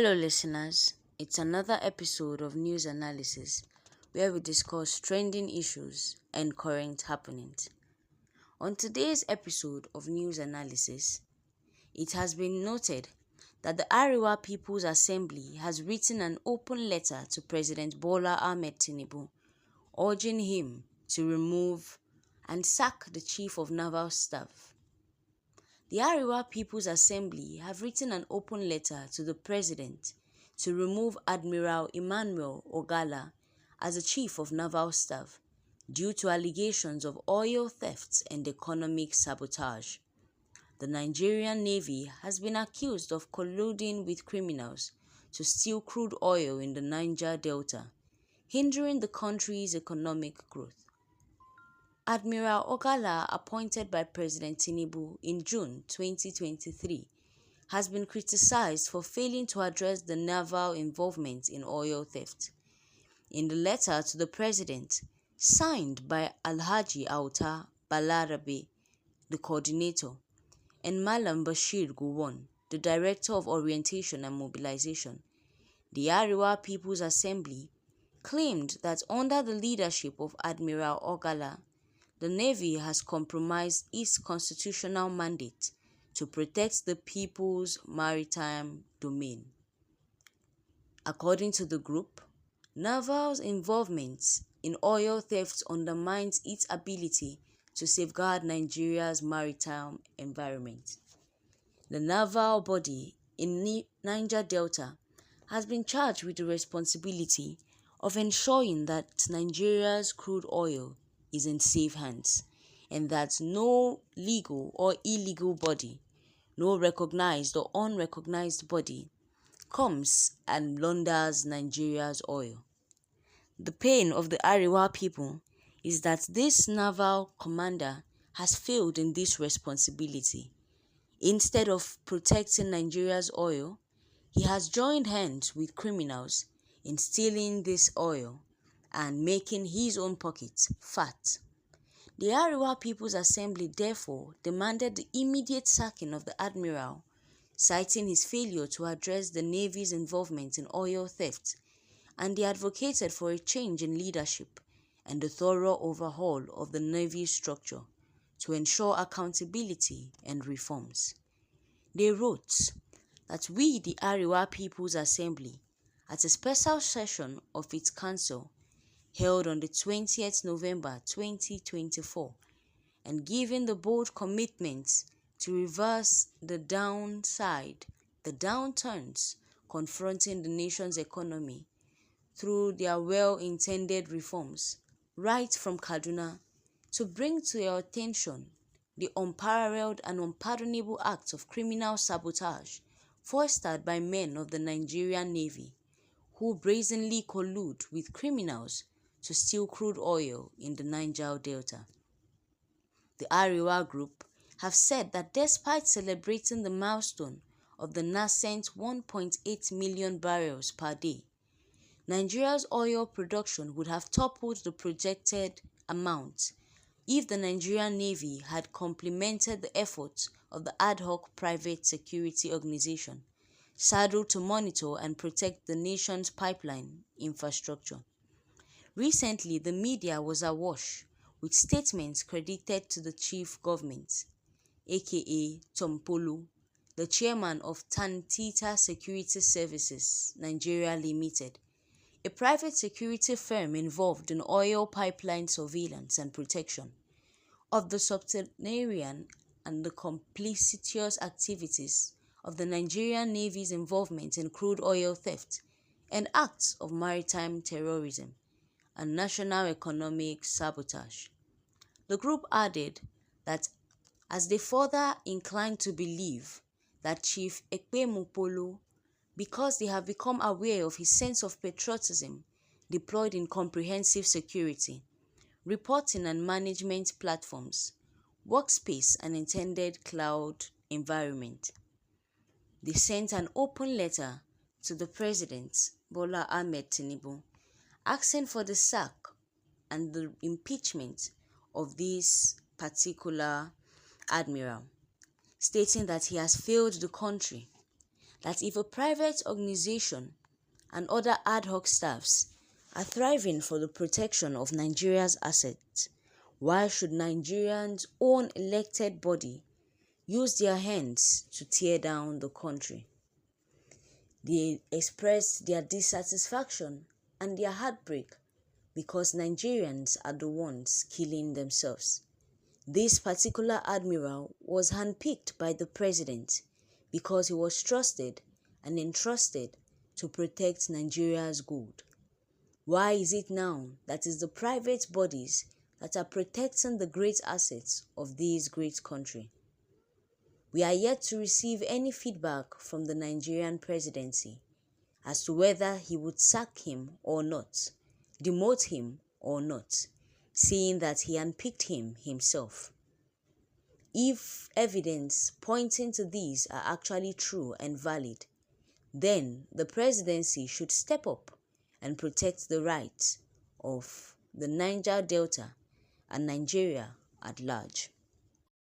Hello, listeners. It's another episode of News Analysis where we discuss trending issues and current happenings. On today's episode of News Analysis, it has been noted that the Ariwa People's Assembly has written an open letter to President Bola Ahmed Tinubu urging him to remove and sack the Chief of Naval Staff. The Ariwa People's Assembly have written an open letter to the President to remove Admiral Emmanuel Ogala as the Chief of Naval Staff due to allegations of oil thefts and economic sabotage. The Nigerian Navy has been accused of colluding with criminals to steal crude oil in the Niger Delta, hindering the country's economic growth. Admiral Ogala, appointed by President Tinubu in June 2023, has been criticized for failing to address the naval involvement in oil theft. In the letter to the President, signed by Alhaji Auta Balarabe, the coordinator, and Malam Bashir Gowon, the Director of Orientation and Mobilization, the Ariwa People's Assembly claimed that under the leadership of Admiral Ogala, the Navy has compromised its constitutional mandate to protect the people's maritime domain. According to the group, Naval's involvement in oil theft undermines its ability to safeguard Nigeria's maritime environment. The naval body in Niger Delta has been charged with the responsibility of ensuring that Nigeria's crude oil is in safe hands, and that no legal or illegal body, no recognized or unrecognized body, comes and launders Nigeria's oil. The pain of the Ariwa people is that this naval commander has failed in this responsibility. Instead of protecting Nigeria's oil, he has joined hands with criminals in stealing this oil and making his own pockets fat. The Ariwa People's Assembly therefore demanded the immediate sacking of the admiral, citing his failure to address the Navy's involvement in oil theft, and they advocated for a change in leadership and a thorough overhaul of the Navy's structure to ensure accountability and reforms. They wrote that we, the Ariwa People's Assembly, at a special session of its council held on the 20th November 2024, and given the bold commitment to reverse the downturns confronting the nation's economy through their well-intended reforms, right from Kaduna, to bring to your attention the unparalleled and unpardonable acts of criminal sabotage fostered by men of the Nigerian Navy, who brazenly collude with criminals to steal crude oil in the Niger Delta. The Ariwa Group have said that despite celebrating the milestone of the nascent 1.8 million barrels per day, Nigeria's oil production would have toppled the projected amount if the Nigerian Navy had complemented the efforts of the ad hoc private security organization saddled to monitor and protect the nation's pipeline infrastructure. Recently, the media was awash with statements credited to the chief government, aka Tom Polo, the chairman of Tantita Security Services Nigeria Limited, a private security firm involved in oil pipeline surveillance and protection, of the subterranean and the complicitous activities of the Nigerian Navy's involvement in crude oil theft and acts of maritime terrorism and national economic sabotage. The group added that as they further inclined to believe that Chief Ekpemopolo, because they have become aware of his sense of patriotism deployed in comprehensive security, reporting and management platforms, workspace and intended cloud environment. They sent an open letter to the President, Bola Ahmed Tinubu, asking for the sack and the impeachment of this particular admiral, stating that he has failed the country, that if a private organization and other ad hoc staffs are thriving for the protection of Nigeria's assets, why should Nigerians' own elected body use their hands to tear down the country? They expressed their dissatisfaction and their heartbreak because Nigerians are the ones killing themselves. This particular admiral was handpicked by the president because he was trusted and entrusted to protect Nigeria's good. Why is it now that it's the private bodies that are protecting the great assets of this great country? We are yet to receive any feedback from the Nigerian presidency as to whether he would sack him or not, demote him or not, seeing that he handpicked him himself. If evidence pointing to these are actually true and valid, then the presidency should step up and protect the rights of the Niger Delta and Nigeria at large.